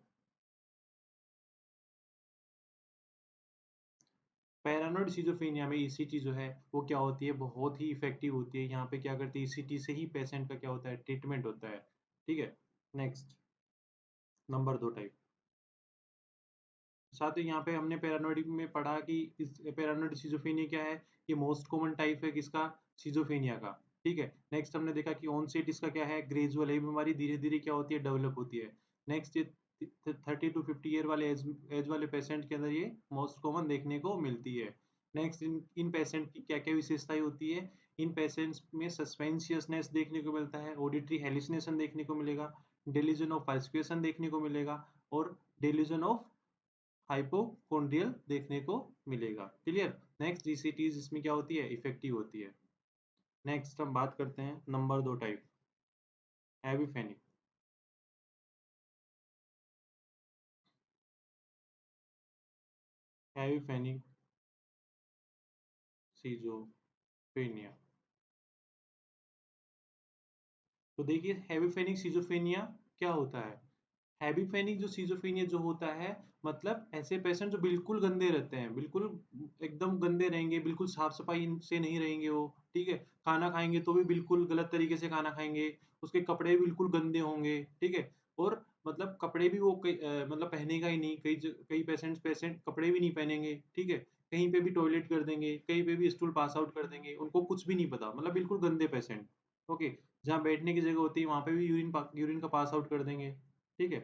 Paranoid schizophrenia में ईसीटी जो है वो क्या होती है, बहुत ही इफेक्टिव होती है। यहाँ पे क्या करती है, ईसीटी से ही पेशेंट का क्या होता है, ट्रीटमेंट होता है। ठीक है। Next, number 2 type. साथ ही यहाँ पे हमने पैरानोइड में पढ़ा कि इस पैरानोइड सिजोफ्रेनिया क्या है, ये मोस्ट कॉमन टाइप है किसका, सिजोफ्रेनिया का। ठीक है। नेक्स्ट हमने देखा कि ऑनसेट इसका क्या है, ग्रेजुअल है, बीमारी धीरे धीरे क्या होती है, डेवलप होती है। नेक्स्ट, ये 30 to 50 ईयर वाले एज वाले पेशेंट के अंदर ये मोस्ट कॉमन देखने को मिलती है। नेक्स्ट, इन पेशेंट की क्या क्या विशेषताएं होती है, इन पेशेंट्स में सस्पेंशियसनेस देखने को मिलता है, ऑडिटरी हेलुसिनेशन देखने को मिलेगा, डेल्यूजन ऑफ पर्सुएशन देखने को मिलेगा, और डेल्यूजन ऑफ हाइपोकोंड्रियल देखने को मिलेगा। क्लियर। नेक्स्ट, जीसीटीज इसमें क्या होती है, इफेक्टिव होती है। नेक्स्ट हम बात करते हैं नंबर 2 टाइप, एविफेनिक। एविफेनिक सीजोफ्रेनिया। तो देखिए हेविफेनिक सीजोफ्रेनिया क्या होता है। हेविफेनिक जो सीजोफ्रेनिया जो होता है, मतलब ऐसे पेशेंट जो बिल्कुल गंदे रहते हैं, बिल्कुल एकदम गंदे रहेंगे, बिल्कुल साफ सफाई से नहीं रहेंगे वो। ठीक है। खाना खाएंगे तो भी बिल्कुल गलत तरीके से खाना खाएंगे, उसके कपड़े भी बिल्कुल गंदे होंगे। ठीक है। और मतलब कपड़े भी वो मतलब पहनेगा ही नहीं, कई पेशेंट कपड़े भी नहीं पहनेंगे। ठीक है। कहीं पे भी टॉयलेट कर देंगे, कहीं पे भी स्टूल पास आउट कर देंगे, उनको कुछ भी नहीं पता, मतलब बिल्कुल गंदे पेशेंट। ओके। जहाँ बैठने की जगह होती है वहां पे भी यूरिन का पास आउट कर देंगे। ठीक है।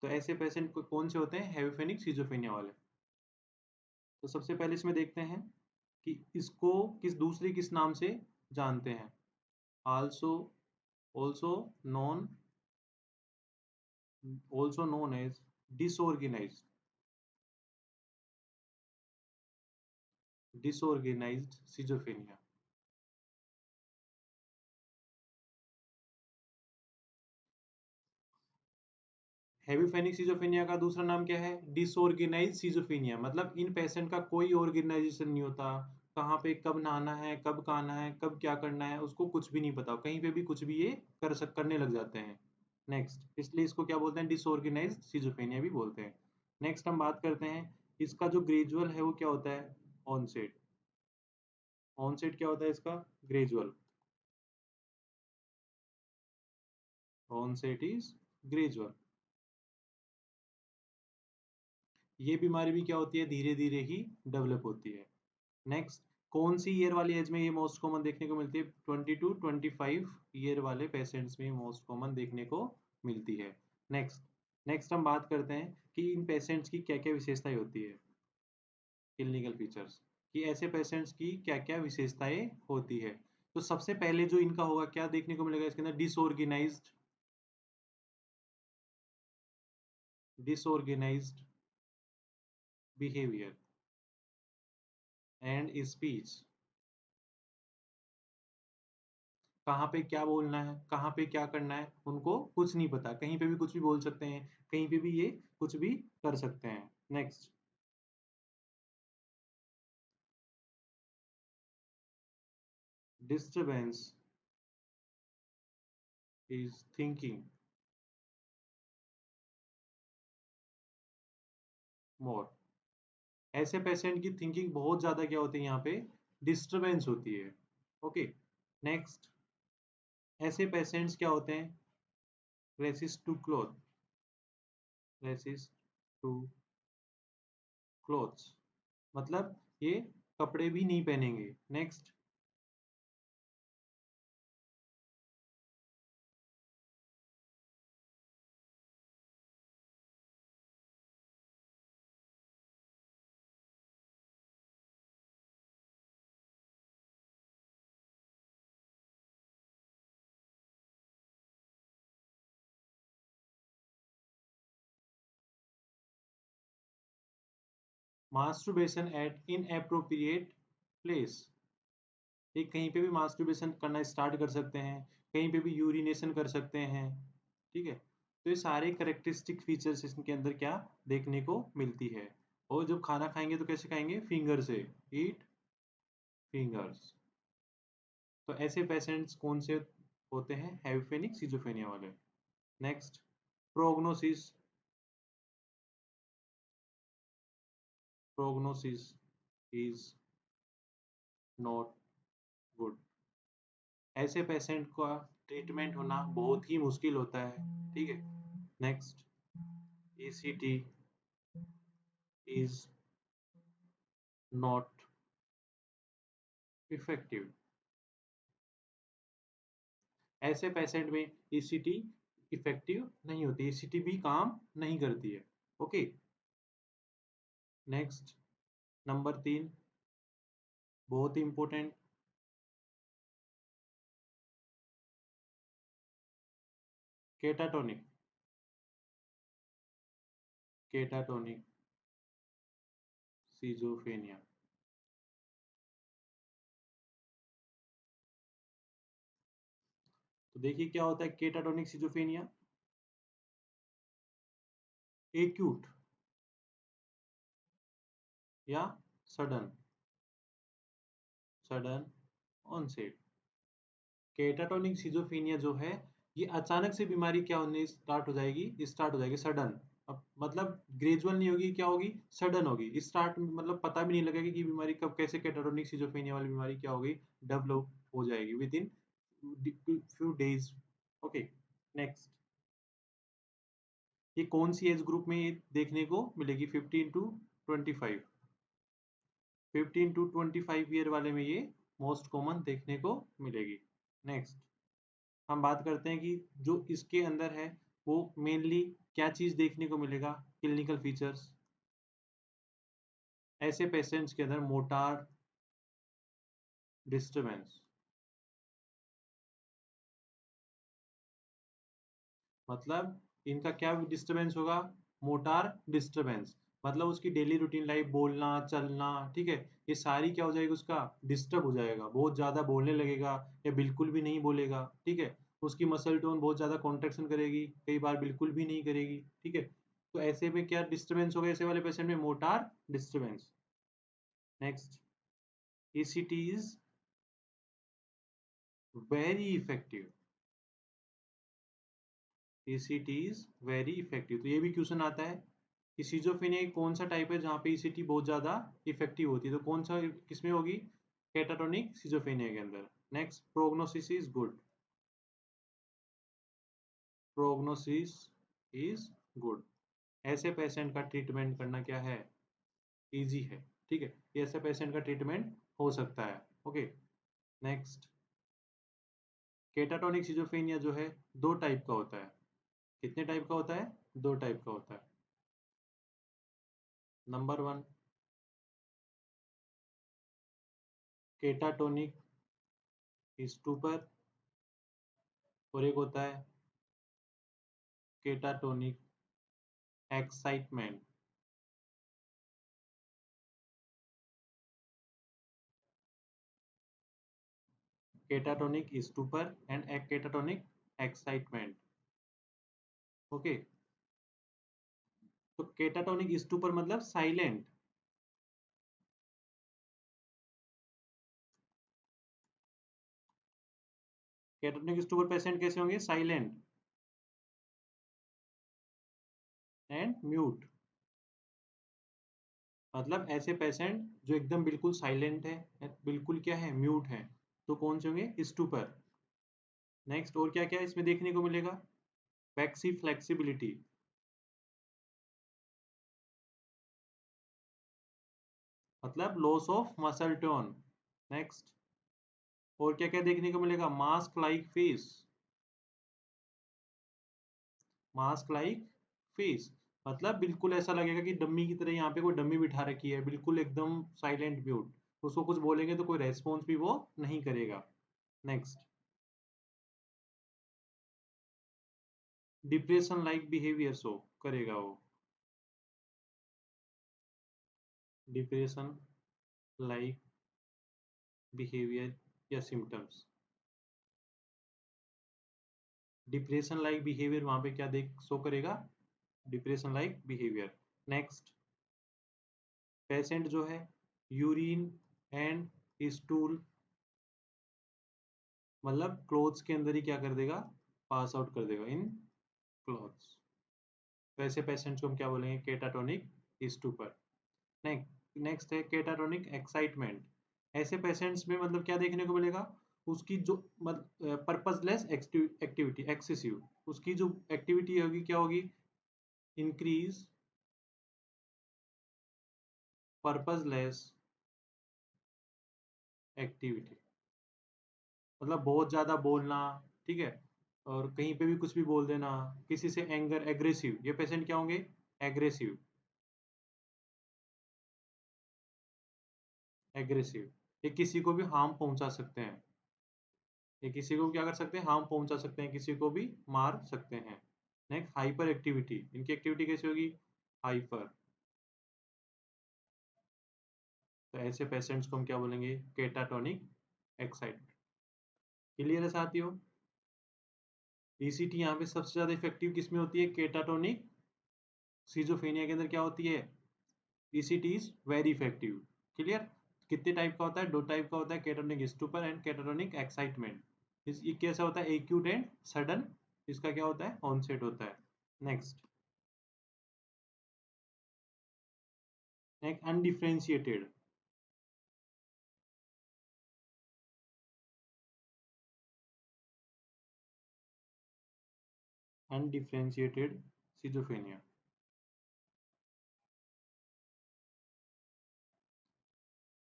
तो ऐसे पेशेंट कौन से होते हैं, हेविफेनिक सीजोफ्रेनिया वाले। तो सबसे पहले इसमें देखते हैं कि इसको किस नाम से जानते हैं। Also also known also known as disorganised schizophrenia. Hebephrenic schizophrenia का दूसरा नाम क्या है, डिसऑर्गेनाइज सिजोफ्रेनिया। मतलब इन पेशेंट का कोई ऑर्गेनाइजेशन नहीं होता, कहाँ पे कब नहाना है, कब खाना है, कब क्या करना है, उसको कुछ भी नहीं पता, कहीं पे भी कुछ भी ये करने लग जाते हैं। नेक्स्ट, इसलिए इसको क्या बोलते हैं, डिसऑर्गेनाइज सिजोफ्रेनिया भी बोलते हैं। नेक्स्ट हम बात करते हैं, इसका जो ग्रेजुअल है वो क्या होता है, ऑनसेट। ऑनसेट क्या होता है इसका, ग्रेजुअल। Onset is gradual. ये बीमारी भी क्या होती है, धीरे धीरे ही डेवलप होती है। नेक्स्ट, कौन सी ईयर वाली एज में ये मोस्ट कॉमन देखने को मिलती है, 20 to 25 ईयर वाले पेशेंट्स में मोस्ट कॉमन देखने को मिलती है। नेक्स्ट, हम बात करते हैं कि इन पेशेंट्स की क्या क्या विशेषताएं होती है, क्लिनिकल फीचर्स, कि ऐसे पेशेंट्स की क्या क्या विशेषताएं होती है। तो सबसे पहले जो इनका होगा, क्या देखने को मिलेगा इसके अंदर, डिसऑर्गेनाइज्ड बिहेवियर एंड स्पीच। कहाँ पे क्या बोलना है, कहाँ पे क्या करना है, उनको कुछ नहीं पता, कहीं पे भी कुछ भी बोल सकते हैं, कहीं पे भी ये कुछ भी कर सकते हैं। Next, disturbance is thinking more. ऐसे पेशेंट की थिंकिंग बहुत ज्यादा क्या होती है, यहाँ पे डिस्टरबेंस होती है। ओके। नेक्स्ट, ऐसे पेशेंट्स क्या होते हैं, resist to cloth, resist to clothes, मतलब ये कपड़े भी नहीं पहनेंगे। Next, masturbation at inappropriate place, ये कहीं पे भी मास्टरबेशन करना स्टार्ट कर सकते हैं, कहीं पे भी यूरिनेशन कर सकते हैं, ठीक है। तो ये सारे करेक्टरिस्टिक फीचर्स इसके अंदर क्या देखने को मिलती है। और जब खाना खाएंगे तो कैसे खाएंगे, फिंगर से, ईट फिंगर्स। तो ऐसे पेशेंट्स कौन से होते हैं, हेविफेनिक सिजोफेनिया वाले। Next, prognosis, prognosis is not good, ऐसे पेशेंट का ट्रीटमेंट होना बहुत ही मुश्किल होता है, ठीक है। Next, ECT is not effective, ऐसे पेशेंट में ईसीटी इफेक्टिव नहीं होती, ईसीटी भी काम नहीं करती है, ओके। नेक्स्ट, नंबर 3, बहुत ही इंपॉर्टेंट, केटाटोनिक, केटाटोनिक सिजोफेनिया। तो देखिए क्या होता है केटाटोनिक सिजोफेनिया, एक्यूट या सडन, सडन ऑनसेट। केटाटोनिक सिजोफेनिया जो है, ये अचानक से बीमारी क्या होने स्टार्ट हो जाएगी सडन। अब मतलब ग्रेजुअल नहीं होगी, क्या होगी, सडन होगी स्टार्ट, मतलब पता भी नहीं लगेगा कि बीमारी कब कैसे केटाटोनिक सिजोफेनिया वाली बीमारी क्या होगी, डेवलप हो जाएगी with in few days, okay. Next, ये कौन सी एज ग्रुप में ये देखने को मिलेगी, 15 to 25, 15 to 25 ईयर वाले में ये मोस्ट कॉमन देखने को मिलेगी। नेक्स्ट, हम बात करते हैं कि जो इसके अंदर है वो मेनली क्या चीज देखने को मिलेगा, क्लिनिकल फीचर्स। ऐसे पेशेंट्स के अंदर मोटार डिस्टरबेंस, मतलब इनका क्या डिस्टरबेंस होगा, मोटार डिस्टरबेंस, मतलब उसकी डेली रूटीन लाइफ, बोलना चलना, ठीक है, ये सारी क्या हो जाएगी, उसका डिस्टर्ब हो जाएगा, बहुत ज्यादा बोलने लगेगा या बिल्कुल भी नहीं बोलेगा, ठीक है। उसकी मसल टोन बहुत ज्यादा कॉन्ट्रेक्शन करेगी, कई बार बिल्कुल भी नहीं करेगी, ठीक है। तो ऐसे में क्या डिस्टरबेंस होगा, ऐसे वाले पेशेंट में motor disturbance. Next, ECT is very effective, ECT is very effective. तो ये भी क्वेश्चन आता है कि सिजोफ्रेनिया कौन सा टाइप है जहाँ पे ईसीटी बहुत ज्यादा इफेक्टिव होती है, तो कौन सा किसमें होगी, कैटाटोनिक सिजोफ्रेनिया के अंदर। Next, prognosis is good, prognosis is good, ऐसे पेशेंट का ट्रीटमेंट करना क्या है, इजी है, ठीक है, ऐसे पेशेंट का ट्रीटमेंट हो सकता है, ओके। नेक्स्ट, केटाटोनिक सिजोफ्रेनिया जो है 2 टाइप का होता है, कितने टाइप का होता है, 2 टाइप का होता है। नंबर 1, केटाटोनिक स्टूपर, और एक होता है catatonic excitement. Catatonic stupor and catatonic excitement, okay. तो केटाटोनिक स्टूपर मतलब साइलेंट, केटाटोनिक स्टूपर पेशेंट कैसे होंगे, साइलेंट एंड म्यूट, मतलब ऐसे पेशेंट जो एकदम बिल्कुल साइलेंट है, बिल्कुल क्या है, म्यूट है, तो कौन से होंगे, स्टूपर। नेक्स्ट, और क्या क्या इसमें देखने को मिलेगा, पैक्सी फ्लेक्सिबिलिटी, मतलब loss of muscle tone. Next, और क्या क्या देखने को मिलेगा, mask like face, mask like face, मतलब बिल्कुल ऐसा लगेगा कि डम्मी की तरह यहाँ पे कोई डम्मी बिठा रखी है, बिल्कुल एकदम साइलेंट म्यूट, उसको कुछ बोलेंगे तो कोई रेस्पॉन्स भी वो नहीं करेगा। Next, depression like behaviour show करेगा वो। डिप्रेशन लाइक बिहेवियर या सिम्टम्स। डिप्रेशन लाइक बिहेवियर वहां पे क्या देख शो करेगा, depression like behaviour. Next, patient जो है यूरिन एंड स्टूल मतलब क्लोथ्स के अंदर ही क्या कर देगा, पास आउट कर देगा इन क्लोथ्स। तो ऐसे पेशेंट्स को हम क्या बोलेंगे, केटाटोनिक स्टूपर। नेक्स्ट है केटाटोनिक एक्साइटमेंट। ऐसे पेशेंट्स में मतलब क्या देखने को मिलेगा, उसकी जो पर्पसलेस एक्टिविटी एक्सेसिव, उसकी जो एक्टिविटी होगी क्या होगी, इंक्रीज पर्पसलेस एक्टिविटी। मतलब बहुत ज्यादा बोलना, ठीक है, और कहीं पे भी कुछ भी बोल देना, किसी से एंगर, एग्रेसिव, ये पेशेंट क्या होंगे, एग्रेसिव। एग्रेसिव, ये किसी को भी हार्म पहुंचा सकते हैं, ये किसी को क्या कर सकते हैं, हार्म पहुंचा सकते हैं, किसी को भी मार सकते हैं। नेक्स्ट, हाइपर एक्टिविटी, इनकी एक्टिविटी कैसी होगी, हाइपर। तो ऐसे पेशेंट्स को हम क्या बोलेंगे, केटाटोनिक एक्साइटमेंट। क्लियर है साथियों। ईसीटी यहाँ पे सबसे ज्यादा इफेक्टिव किसमें होती है, केटाटोनिक सिजोफ्रेनिया के अंदर क्या होती है, ECT is very effective. Clear. कितने टाइप का होता है, दो टाइप का होता है, केटाटोनिक स्टूपर एंड केटाटोनिक एक्साइटमेंट। ये कैसा होता है, एक्यूट एंड सडन, इसका क्या होता है, ऑनसेट होता है। Next, undifferentiated. Undifferentiated schizophrenia.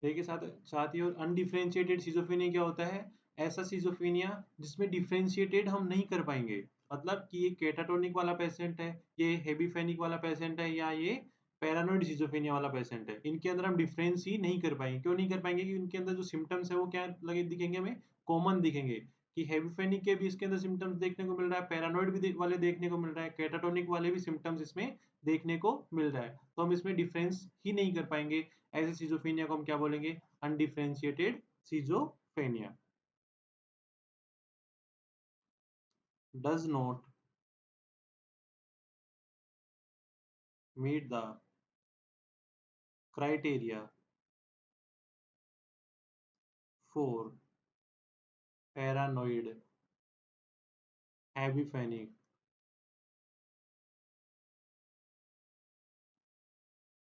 देखिए साथ साथ ही, और अनडिफरेंशिएटेड सिजोफ्रेनिया क्या होता है, ऐसा सिजोफ्रेनिया जिसमें डिफरेंशिएटेड हम नहीं कर पाएंगे। मतलब कि ये केटाटोनिक वाला पेशेंट है, ये हेबीफेनिक वाला पेशेंट है, या ये पैरानोइड सिजोफ्रेनिया वाला पेशेंट है, इनके अंदर हम डिफरेंस ही नहीं कर पाएंगे। क्यों नहीं कर पाएंगे, कि उनके अंदर जो सिम्टम्स है वो क्या लगे दिखेंगे, हमें कॉमन दिखेंगे। कि हेबीफेनिक के भी इसके अंदर सिम्टम्स देखने को मिल रहा है, पैरानोइड भी वाले देखने को मिल रहा है, केटाटोनिक वाले भी सिम्टम्स इसमें देखने को मिल रहा है, तो हम इसमें डिफरेंस ही नहीं कर पाएंगे। ऐसे सिजोफ्रेनिया को हम क्या बोलेंगे, undifferentiated schizophrenia. Does not meet the criteria for paranoid hebephrenic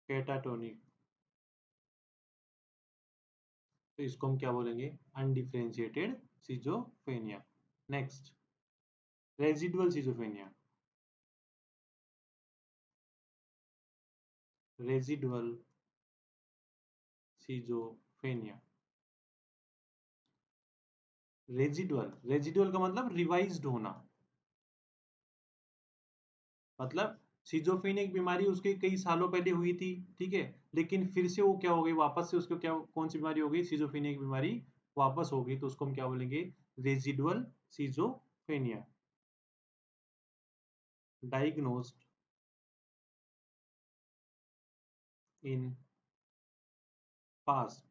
catatonic. तो इसको हम क्या बोलेंगे, undifferentiated schizophrenia. Next, residual schizophrenia. Residual schizophrenia. Residual, residual का मतलब रिवाइज्ड होना। मतलब सिजोफ्रेनिया बीमारी उसके कई सालों पहले हुई थी, ठीक है, लेकिन फिर से वो क्या हो गई, वापस से उसको क्या, कौन सी बीमारी हो गई, सिजोफ्रेनिया की बीमारी वापस हो गई, तो उसको हम क्या बोलेंगे, residual schizophrenia. Diagnosed in past,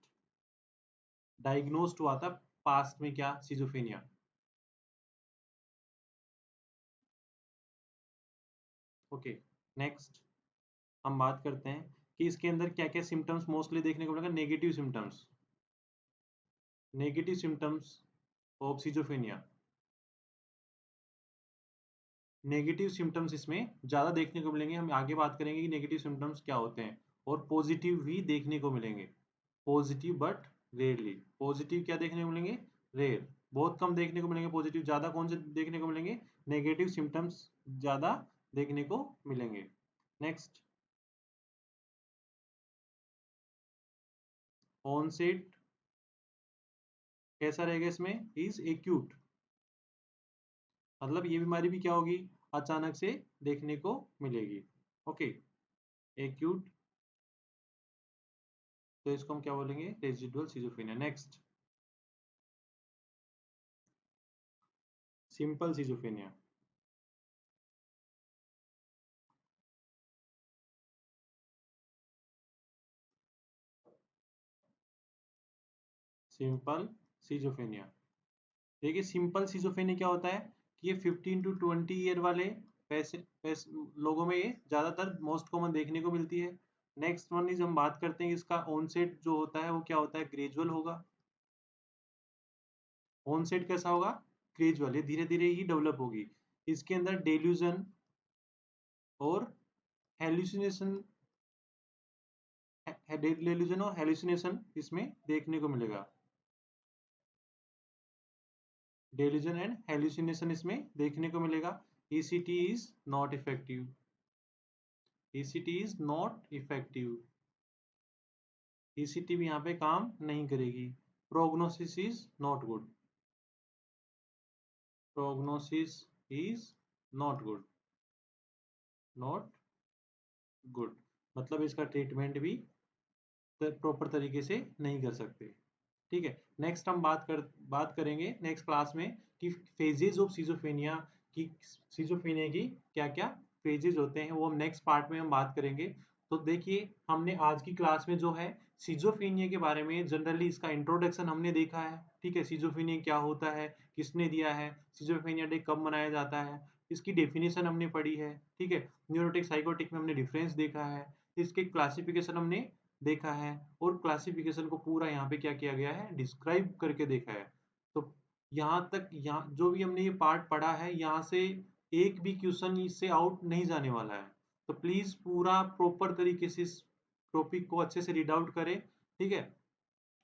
diagnosed हुआ था पास्ट में क्या, सिजोफ्रेनिया। ओके। नेक्स्ट, हम बात करते हैं कि इसके अंदर क्या क्या सिम्टम्स मोस्टली देखने को मिलेगा, negative symptoms, negative symptoms of schizophrenia. Negative symptoms इसमें ज्यादा देखने को मिलेंगे, हम आगे बात करेंगे कि नेगेटिव सिम्टम्स क्या होते हैं, और पॉजिटिव भी देखने को मिलेंगे। पॉजिटिव बट रेयरली, पॉजिटिव क्या देखने को मिलेंगे, रेयर, बहुत कम देखने को मिलेंगे पॉजिटिव, ज्यादा कौन से देखने को मिलेंगे, नेगेटिव सिम्टम्स ज्यादा देखने को मिलेंगे। नेक्स्ट, ऑनसेट कैसा रहेगा इसमें, इज एक्यूट, मतलब ये बीमारी भी क्या होगी, अचानक से देखने को मिलेगी। ओके, एक्यूट, तो इसको हम क्या बोलेंगे, residual schizophrenia. Next, simple schizophrenia. Simple schizophrenia. देखिए सिंपल सिजोफ्रेनिया क्या होता है कि ये 15 टू 20 ईयर वाले पैसे लोगों में ये ज्यादातर मोस्ट कॉमन देखने को मिलती है। नेक्स्ट वन इज हम बात करते हैं इसका ऑनसेट जो होता है वो क्या होता है, ग्रेजुअल होगा। ऑनसेट कैसा होगा, ग्रेजुअल, ये धीरे धीरे ही डेवलप होगी। इसके अंदर डेल्यूजन और हेल्यूसिनेशन, डेल्यूजन और हेल्यूसिनेशन इसमें देखने को मिलेगा। डेल्यूजन एंड हेल्यूसिनेशन इसमें देखने को मिलेगा। ECT is not effective, ECT is not effective, ECT भी यहाँ पे काम नहीं करेगी। Prognosis is not good, prognosis is not good, not good, मतलब इसका ट्रीटमेंट भी प्रॉपर तरीके से नहीं कर सकते। ठीक है, नेक्स्ट हम बात करेंगे नेक्स्ट क्लास में कि फेजेज ऑफ सिजोफ्रेनिया की, सिजोफ्रेनिया की क्या क्या फेजेज होते हैं, वो हम नेक्स्ट पार्ट में हम बात करेंगे। तो देखिए हमने आज की क्लास में जो है सिजोफ्रेनिया के बारे में जनरली इसका इंट्रोडक्शन हमने देखा है। ठीक है, सिजोफ्रेनिया क्या होता है, किसने दिया है, सिजोफ्रेनिया डे कब मनाया जाता है, इसकी डेफिनेशन हमने पढ़ी है। ठीक है, न्यूरोटिक साइकोटिक में हमने डिफरेंस देखा है, इसके क्लासिफिकेशन हमने देखा है, और क्लासिफिकेशन को पूरा यहाँ पे क्या किया गया है, डिस्क्राइब करके देखा है। तो यहाँ तक, यहाँ जो भी हमने ये पार्ट पढ़ा है, यहाँ से एक भी क्वेश्चन इससे आउट नहीं जाने वाला है। तो प्लीज पूरा प्रॉपर तरीके से इस टॉपिक को अच्छे से रीड आउट करें। ठीक है,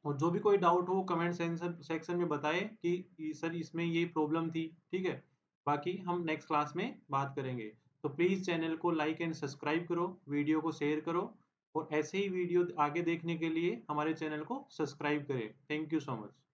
और जो भी कोई डाउट हो कमेंट सेक्शन में बताए कि सर इसमें ये प्रॉब्लम थी। ठीक है, बाकी हम नेक्स्ट क्लास में बात करेंगे। तो प्लीज चैनल को लाइक एंड सब्सक्राइब करो, वीडियो को शेयर करो, और ऐसे ही वीडियो आगे देखने के लिए हमारे चैनल को सब्सक्राइब करें। Thank you so much.